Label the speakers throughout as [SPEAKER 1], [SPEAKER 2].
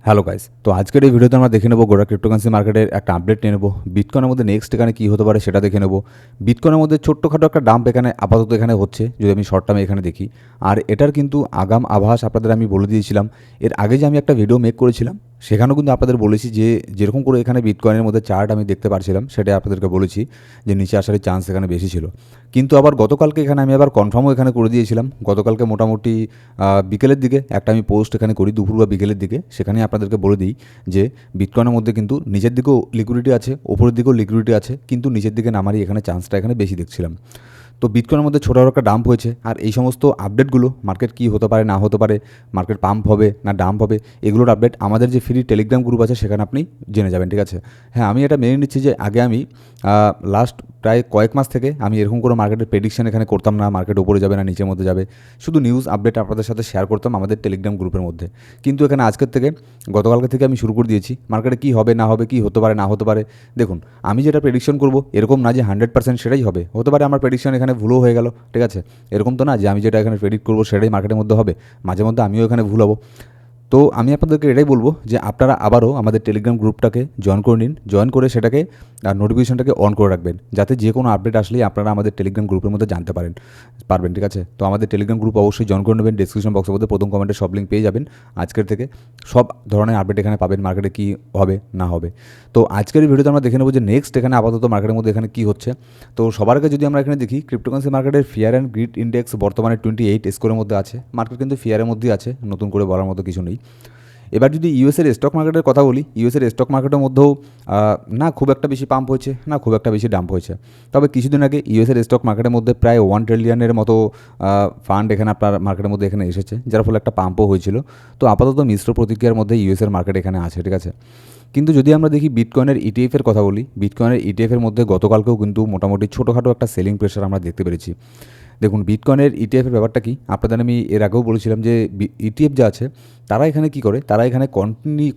[SPEAKER 1] Hello guys, তো আজকের এই ভিডিওতে আমরা দেখে নেব গোটা ক্রিপ্টোকারেন্সি মার্কেটের একটা আপডেট নিয়ে নেব। বিটকয়েনের মধ্যে নেক্সট এখানে কী হতে পারে সেটা দেখে নেব। বিটকয়েনের মধ্যে ছোট্টখাটো একটা ডাম্প এখানে আপাতত এখানে হচ্ছে, যদি আমি শর্ট টার্মে এখানে দেখি। আর এটার কিন্তু আগাম আভাস আপনাদের আমি বলে দিয়েছিলাম। এর আগে যে আমি একটা ভিডিও মেক করেছিলাম সেখানেও কিন্তু আপনাদের বলেছি যে যেরকম করে এখানে বিটকয়েনের মধ্যে চার্ট আমি দেখতে পারছিলাম সেটা আপনাদেরকে বলেছি যে নিচে আসার চান্স এখানে বেশি ছিল। কিন্তু আবার গতকালকে এখানে আমি আবার কনফার্মও এখানে করে দিয়েছিলাম। গতকালকে মোটামুটি বিকেলের দিকে একটা আমি পোস্ট এখানে করি, দুপুর বা বিকেলের দিকে। সেখানে আপনাদেরকে বলে দিই যে বিটকয়েনের মধ্যে কিন্তু নিচের দিকেও লিকুইডিটি আছে, ওপরের দিকেও লিকুইডিটি আছে, কিন্তু নিচের দিকে নামারই এখানে চান্সটা এখানে বেশি দেখছিলাম। তো বিটকয়েনের মধ্যে ছোটো একটা ডাম্প হয়েছে। আর এই সমস্ত আপডেটগুলো মার্কেট কী হতে পারে না হতে পারে, মার্কেট পাম্প হবে না ডাম্প হবে, এগুলোর আপডেট আমাদের যে ফ্রি টেলিগ্রাম গ্রুপ আছে সেখানে আপনি জেনে যাবেন, ঠিক আছে। হ্যাঁ, আমি এটা মেনে নিচ্ছি যে আগে আমি লাস্ট প্রায় কয়েক মাস থেকে আমি এরকম করে মার্কেটের প্রেডিকশন এখানে করতাম না, মার্কেট উপরে যাবে না নিচের মধ্যে যাবে, শুধু নিউজ আপডেট আপনাদের সাথে শেয়ার করতাম আমাদের টেলিগ্রাম গ্রুপের মধ্যে। কিন্তু এখানে আজকের থেকে গতকালকে থেকে আমি শুরু করে দিয়েছি মার্কেটে কী হবে না হবে, কী হতে পারে না হতে পারে। দেখুন, আমি যেটা প্রেডিকশন করব এরকম না যে 100% সেটাই হবে, হতে পারে আমার প্রেডিকশন এখানে ভুলও হয়ে গেল, ঠিক আছে। এরকম তো না যে আমি যেটা এখানে প্রেডিক্ট করবো সেটাই মার্কেটের মধ্যে হবে, মাঝে মধ্যে আমিও এখানে ভুল হবো। তো আমি আপনাদেরকে এটাই বলবো যে আপনারা আবারও আমাদের টেলিগ্রাম গ্রুপটাকে জয়েন করে নিন, জয়েন করে সেটাকে নোটিফিকেশনটাকে অন করে রাখবেন, যাতে যে কোনো আপডেট আসলেই আপনারা আমাদের টেলিগ্রাম গ্রুপের মধ্যে জানতে পারবেন, ঠিক আছে। তো আমাদের টেলিগ্রাম গ্রুপ অবশ্যই জয়েন করে নেবেন। ডিসক্রিপশন বক্সের মধ্যে প্রথম কমেন্টে সব লিঙ্ক পেয়ে যাবেন। আজকের থেকে সব ধরনের আপডেট এখানে পাবেন, মার্কেটে কী হবে না হবে। তো আজকের এই ভিডিওতে আমরা দেখে নেব যে নেক্সট এখানে আপাতত মার্কেটের মধ্যে এখানে কী হচ্ছে। তো সবার আগে যদি আমরা এখানে দেখি, ক্রিপ্টোকারেন্সি মার্কেটের ফিয়ার অ্যান্ড গ্রিড ইন্ডেক্স বর্তমানে 28 স্কোরের মধ্যে আছে। মার্কেট কিন্তু ফিয়ারের মধ্যেই আছে, নতুন করে বলার মতো কিছু নেই। এবার যদি ইউএসের স্টক মার্কেটের কথা বলি, ইউএসের স্টক মার্কেটের মধ্যেও না খুব একটা বেশি পাম্প হয়েছে, না খুব একটা বেশি ডাম্প হয়েছে। তবে কিছুদিন আগে ইউএসের স্টক মার্কেটের মধ্যে প্রায় 1 ট্রিলিয়নের মতো ফান্ড এখানে আপনার মার্কেটের মধ্যে এখানে এসেছে, যার ফলে একটা পাম্পও হয়েছিল। তো আপাতত মিশ্র প্রতিক্রিয়ার মধ্যে ইউএসের মার্কেট এখানে আছে, ঠিক আছে। কিন্তু যদি আমরা দেখি বিটকয়েনের ইটিএফের কথা বলি, বিটকয়েনের ইটিএফের মধ্যে গতকালকেও কিন্তু মোটামুটি ছোটোখাটো একটা সেলিং প্রেশার আমরা দেখতে পেরেছি। দেখুন, বিটকয়েনের ইটিএফের ব্যাপারটা কি আপনাদের আমি এর আগেও বলেছিলাম যে ইটিএফ যা আছে তারা এখানে কি করে, তারা এখানে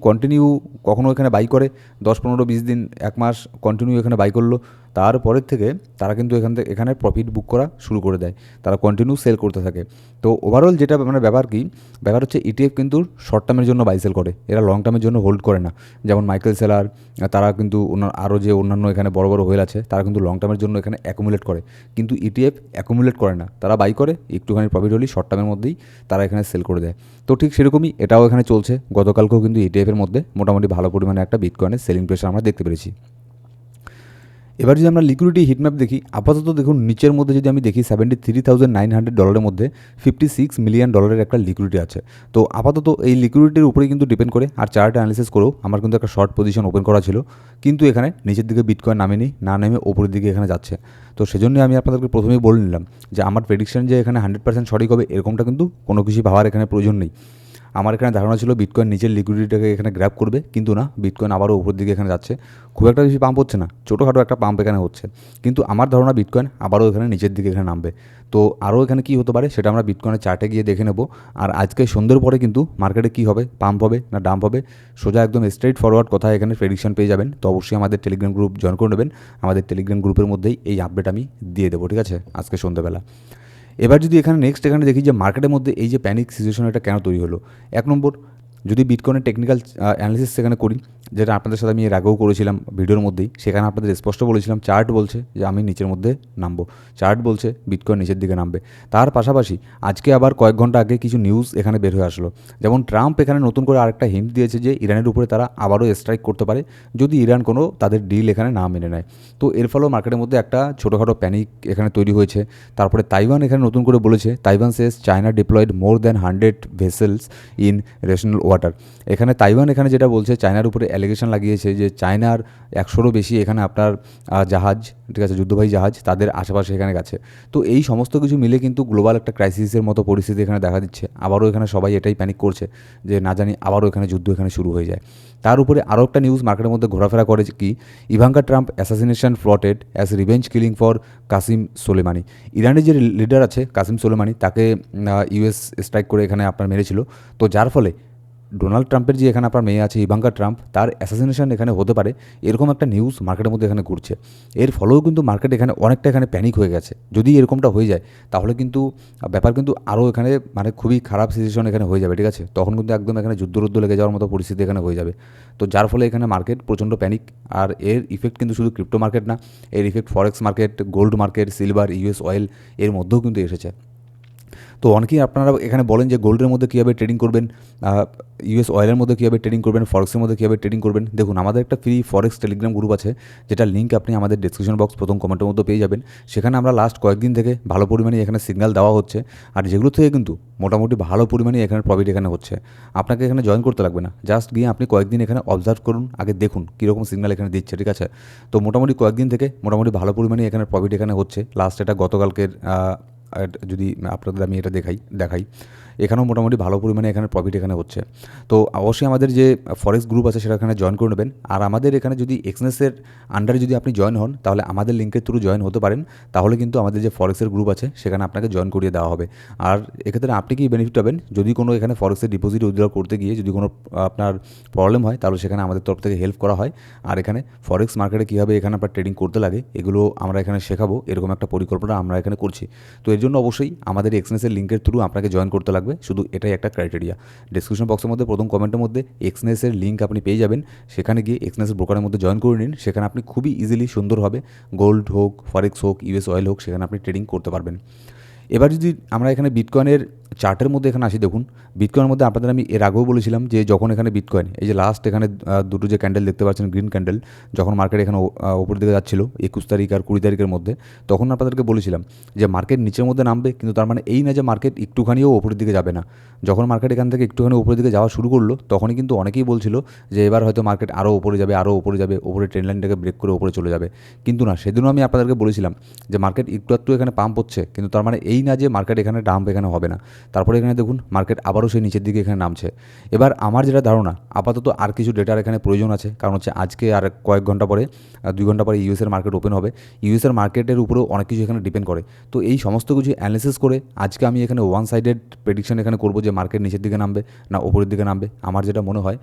[SPEAKER 1] কন্টিনিউ কখনও এখানে বাই করে 10, 15, 20 দিন, 1 মাস কন্টিনিউ এখানে বাই করলো, তারপরের থেকে তারা কিন্তু এখানে প্রফিট বুক করা শুরু করে দেয়, তারা কন্টিনিউ সেল করতে থাকে। তো ওভারঅল যেটা মানে ব্যাপার হচ্ছে ইটিএফ কিন্তু শর্ট টার্মের জন্য বাই সেল করে, এরা লং টার্মের জন্য হোল্ড করে না। যেমন মাইকেল সেলার, তারা কিন্তু আরও যে অন্যান্য এখানে বড় বড় হোয়েল আছে তারা কিন্তু লং টার্মের জন্য এখানে অ্যাকুমুলেট করে, কিন্তু ইটিএফ অ্যাকুমুলেট করে না, তারা বাই করে একটুখানি প্রফিট হলেই শর্ট টার্মের মধ্যেই তারা এখানে সেল করে দেয়। তো ঠিক সেরকমই এটাও এখানে চলছে। গতকালকেও কিন্তু ইটিএফের মধ্যে মোটামুটি ভালো পরিমাণে একটা বিটকয়েনের সেলিং প্রেশার আমরা দেখতে পেরেছি। এবার যদি আমরা লিকুইডিটি হিটম্যাপ দেখি, আপাতত দেখুন নিচের মধ্যে যদি আমি দেখি $73,900 মধ্যে $56 মিলিয়ন একটা লিকুইডিটি আছে। তো আপাতত এই লিকুইডিটির উপরেই কিন্তু ডিপেন্ড করে, আর চার্ট অ্যানালিসিস করেও আমার কিন্তু একটা শর্ট পজিশন ওপেন করা ছিল, কিন্তু এখানে নিচের দিকে বিটকয়েন নামেনি, না নেমে ওপরের দিকে এখানে যাচ্ছে। তো সেজন্যই আমি আপনাদেরকে প্রথমেই বলে নিলাম যে আমার প্রেডিকশন যে এখানে 100% সঠিক হবে এরকমটা কিন্তু কোনো কিছু ভাবার এখানে প্রয়োজন নেই। আমার এখানে ধারণা ছিল বিটকয়েন নিচের লিকুইডিটিটাকে এখানে গ্র্যাব করবে, কিন্তু না, বিটকয়েন আবারও উপর দিকে এখানে যাচ্ছে। খুব একটা বেশি পাম্প হচ্ছে না, ছোটোখাটো একটা পাম্প এখানে হচ্ছে, কিন্তু আমার ধারণা বিটকয়েন আবারও এখানে নিচের দিকে এখানে নামবে। তো আরও এখানে কী হতে পারে সেটা আমরা বিটকয়েনের চার্টে গিয়ে দেখে নেব। আর আজকে সন্ধ্যের পরে কিন্তু মার্কেটে কী হবে, পাম্প হবে না ডাম্প হবে, সোজা একদম স্ট্রেট ফরওয়ার্ড কথা এখানে প্রেডিকশন পেয়ে যাবেন। তো অবশ্যই আমাদের টেলিগ্রাম গ্রুপ জয়েন করে নেবেন, আমাদের টেলিগ্রাম গ্রুপের মধ্যেই এই আপডেট আমি দিয়ে দেবো, ঠিক আছে, আজকে সন্ধ্যেবেলা। এবার যদি এখানে নেক্সট এখানে দেখি যে মার্কেটের মধ্যে এই যে প্যানিক সিচুয়েশন এটা কেন তৈরি হলো। 1 নম্বর, যদি বিটকয়েনের টেকনিক্যাল অ্যানালিসিস সেখানে করি, যেটা আপনাদের সাথে আমি এর আগেও করেছিলাম ভিডিওর মধ্যেই, সেখানে আপনাদের স্পষ্ট বলেছিলাম চার্ট বলছে যে আমি নিচের মধ্যে নামবো, চার্ট বলছে বিটকয়েন নিচের দিকে নামবে। তার পাশাপাশি আজকে আবার কয়েক ঘন্টা আগে কিছু নিউজ এখানে বের হয়ে আসলো, যেমন ট্রাম্প এখানে নতুন করে আরেকটা হিন্ট দিয়েছে যে ইরানের উপরে তারা আবারও স্ট্রাইক করতে পারে যদি ইরান কোনো তাদের ডিল এখানে না মেনে নেয়। তো এর ফলেও মার্কেটের মধ্যে একটা ছোটোখাটো প্যানিক এখানে তৈরি হয়েছে। তারপরে তাইওয়ান এখানে নতুন করে বলেছে, Taiwan Sage China diploid more than 100 vessels in rational water. এখানে তাইওয়ান এখানে যেটা বলছে, চায়নার উপরে অ্যালিগেশন লাগিয়েছে যে চায়নার 100রও বেশি এখানে আপনার জাহাজ, ঠিক আছে, যুদ্ধবাহী জাহাজ তাদের আশেপাশে এখানে গেছে। তো এই সমস্ত কিছু মিলে কিন্তু গ্লোবাল একটা ক্রাইসিসের মতো পরিস্থিতি এখানে দেখা দিচ্ছে। আবারও এখানে সবাই এটাই প্যানিক করছে যে না জানি আবারও এখানে যুদ্ধ এখানে শুরু হয়ে যায়। তার উপরে আরও একটা নিউজ মার্কেটের মধ্যে ঘোরাফেরা করে কি, Ivanka Trump assassination plotted as revenge killing for Qasem Soleimani. ইরানের যে লিডার আছে কাসিম সোলেমানি, তাকে ইউএস স্ট্রাইক করে এখানে আপনার মেরেছিল। তো যার ফলে ডোনাল্ড ট্রাম্পের যে এখানে আপনার মেয়ে আছে ইভাঙ্কা ট্রাম্প, তার অ্যাসাসিনেশন এখানে হতে পারে, এরকম একটা নিউজ মার্কেটের মধ্যে এখানে ঘুরছে। এর ফলেও কিন্তু মার্কেট এখানে অনেকটা এখানে প্যানিক হয়ে গেছে। যদি এরকমটা হয়ে যায় তাহলে কিন্তু ব্যাপার কিন্তু আরও এখানে মানে খুবই খারাপ সিচুয়েশন এখানে হয়ে যাবে, ঠিক আছে? তখন কিন্তু একদম এখানে যুদ্ধ লেগে যাওয়ার মতো পরিস্থিতি এখানে হয়ে যাবে। তো যার ফলে এখানে মার্কেট প্রচণ্ড প্যানিক। আর এর ইফেক্ট কিন্তু শুধু ক্রিপ্টো মার্কেট না, এর ইফেক্ট ফরেক্স market, gold market, silver, US oil এর মধ্যেও কিন্তু এসেছে। তো অনেকেই আপনারা এখানে বলেন যে গোল্ডের মধ্যে কীভাবে ট্রেডিং করবেন, ইউএস অয়েলের মধ্যে কীভাবে ট্রেডিং করবেন, ফরেক্সের মধ্যে কীভাবে ট্রেডিং করবেন। দেখুন, আমাদের একটা ফ্রি ফরেক্স টেলিগ্রাম গ্রুপ আছে, যেটার লিঙ্ক আপনি আমাদের ডিসক্রিপশন বক্স প্রথম কমেন্টের মধ্যে পেয়ে যাবেন। সেখানে আমরা লাস্ট কয়েকদিন থেকে ভালো পরিমাণে এখানে সিগন্যাল দেওয়া হচ্ছে, আর যেগুলো থেকে কিন্তু মোটামুটি ভালো পরিমাণে এখানে প্রফিট এখানে হচ্ছে। আপনাকে এখানে জয়েন করতে লাগবে না, জাস্ট গিয়ে আপনি কয়েকদিন এখানে অবজার্ভ করুন, আগে দেখুন কীরকম সিগন্যাল এখানে দিচ্ছে, ঠিক আছে? তো মোটামুটি কয়েকদিন থেকে মোটামুটি ভালো পরিমাণে এখানে প্রফিট এখানে হচ্ছে। লাস্ট এটা গতকালকের যদি আপনাদের আমি এটা দেখাই, এখানেও মোটামুটি ভালো পরিমাণে এখানে প্রফিট এখানে হচ্ছে। তো অবশ্যই আমাদের যে ফরেক্স গ্রুপ আছে সেটা এখানে জয়েন করে নেবেন। আর আমাদের এখানে যদি এক্সনেসের আন্ডারে যদি আপনি জয়েন হন, তাহলে আমাদের লিঙ্কের থ্রু জয়েন হতে পারেন। তাহলে কিন্তু আমাদের যে ফরেক্সের গ্রুপ আছে সেখানে আপনাকে জয়েন করিয়ে দেওয়া হবে। আর এক্ষেত্রে আপনি কি বেনিফিট পাবেন, যদি কোনো এখানে ফরেক্সের ডিপোজিট উইথড্র করতে গিয়ে যদি কোনো আপনার প্রবলেম হয়, তাহলে সেখানে আমাদের তরফ থেকে হেল্প করা হয়। আর এখানে ফরেক্স মার্কেটে কীভাবে এখানে আপনার ট্রেডিং করতে লাগে এগুলো আমরা এখানে শেখাবো, এরকম একটা পরিকল্পনা আমরা এখানে করছি। তো এর জন্য অবশ্যই আমাদের এক্সনেসের লিঙ্কের থ্রু আপনাকে জয়েন করতে লাগবে, শুধু এটাই একটা ক্রাইটেরিয়া। ডিসক্রিপশন বক্সের মধ্যে প্রথম কমেন্টের মধ্যে এক্সনেসের লিঙ্ক আপনি পেয়ে যাবেন, সেখানে গিয়ে এক্সনেসের ব্রোকারের মধ্যে জয়েন করে নিন। সেখানে আপনি খুবই ইজিলি সুন্দরভাবে গোল্ড হোক, ফরেক্স হোক, ইউএস অয়েল হোক, সেখানে আপনি ট্রেডিং করতে পারবেন। এবার যদি আমরা এখানে বিটকয়েনের চার্টের মধ্যে এখানে আসি, দেখুন বিটকয়েনের মধ্যে আপনাদের আমি এর আগেও বলেছিলাম যে যখন এখানে বিটকয়েন এই যে লাস্ট এখানে দুটো যে ক্যান্ডেল দেখতে পাচ্ছেন, গ্রিন ক্যান্ডেল, যখন মার্কেট এখানে ওপর দিকে যাচ্ছিল 21 তারিখ আর 20 তারিখের মধ্যে, তখন আপনাদেরকে বলেছিলাম যে মার্কেট নিচের মধ্যে নামবে, কিন্তু তার মানে এই না যে মার্কেট একটুখানিও ওপরের দিকে যাবে না। যখন মার্কেট এখান থেকে একটুখানি উপরের দিকে যাওয়া শুরু করলো, তখনই কিন্তু অনেকেই বলছিল যে এবার হয়তো মার্কেট আরও ওপরে যাবে, ওপরে ট্রেন্ড লাইনটাকে ব্রেক করে ওপরে চলে যাবে। কিন্তু না, সেদিনও আমি আপনাদেরকে বলেছিলাম যে মার্কেট একটু এখানে পাম্প হচ্ছে, কিন্তু তার মানে এই না যে মার্কেট এখানে ডাম্প এখানে হবে না। তারপরে এখানে দেখুন মার্কেট আবারও সেই নিচের দিকে এখানে নামছে। এবার আমার যেটা ধারণা, আপাতত আর কিছু ডেটার এখানে প্রয়োজন আছে, কারণ হচ্ছে আজকে আর কয়েক ঘন্টা পরে 2 ঘন্টা পরে ইউএসের মার্কেট ওপেন হবে। ইউএসের মার্কেটের উপরেও অনেক কিছু এখানে ডিপেন্ড করে। তো এই সমস্ত কিছু অ্যানালিসিস করে আজকে আমি এখানে ওয়ান সাইডেড প্রেডিকশন এখানে করবো যে মার্কেট নিচের দিকে নামবে না ওপরের দিকে নামবে, আমার যেটা মনে হয়।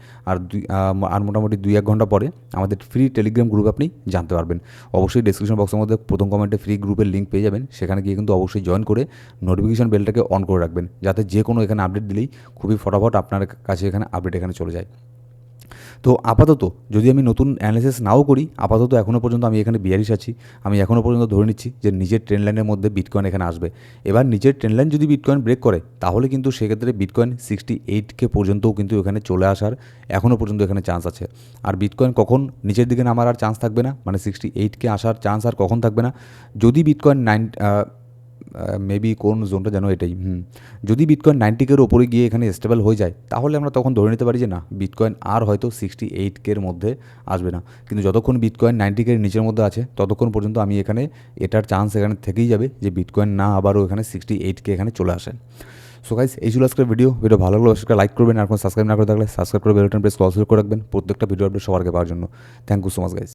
[SPEAKER 1] আর মোটামুটি 2-1 ঘন্টা পরে আমাদের ফ্রি টেলিগ্রাম গ্রুপ আপনি জানতে পারবেন। অবশ্যই ডিসক্রিপশন বক্সের মধ্যে প্রথম কমেন্টে ফ্রি গ্রুপের লিঙ্ক পেয়ে যাবেন, সেখানে গিয়ে কিন্তু অবশ্যই জয়েন করে নোটিফিকেশন বেলটাকে অন করে রাখবেন, যাতে যে কোনো এখানে আপডেট দিলেই খুবই ফটাফট আপনার কাছে এখানে আপডেট এখানে চলে যায়। তো আপাতত যদি আমি নতুন অ্যানালিসিস নাও করি, আপাতত এখনও পর্যন্ত আমি এখানে বিয়ারিশ আছি। আমি এখনও পর্যন্ত ধরে নিচ্ছি যে নিজের ট্রেন্ড লাইনের মধ্যে বিটকয়েন এখানে আসবে। এবার নিজের ট্রেন্ড লাইন যদি বিটকয়েন ব্রেক করে, তাহলে কিন্তু সেক্ষেত্রে বিটকয়েন 68K পর্যন্তও কিন্তু এখানে চলে আসার এখনও পর্যন্ত এখানে চান্স আছে। আর বিটকয়েন কখন নিচের দিকে নামার আর চান্স থাকবে না, মানে 68K আসার চান্স আর কখন থাকবে না, যদি বিটকয়েন মেবি কোন জোনটা যেন এটাই, যদি বিটকয়েন 90K ওপরে গিয়ে এখানে স্টেবল হয়ে যায়, তাহলে আমরা তখন ধরে নিতে পারি যে না, বিটকয়েন আর হয়তো 68K মধ্যে আসবে না। কিন্তু যতক্ষণ বিটকয়েন 90K নিচের মধ্যে আছে, ততক্ষণ পর্যন্ত আমি এখানে এটার চান্স এখানে থেকেই যাবে যে বিটকয়েন না আবারও এখানে 68K এখানে চলে আসে। সো গাইস, এই ছিল আজকের ভিডিও ভালো লাগলে অবশ্যই লাইক করবেন, আর কোনো সাবস্ক্রাইব না করে থাকলে সাবস্ক্রাইব করে বেল বাটন প্রেস করে রাখবেন প্রত্যেকটা ভিডিও আপডেট সবার আগে পাওয়ার জন্য। Thank you so much guys.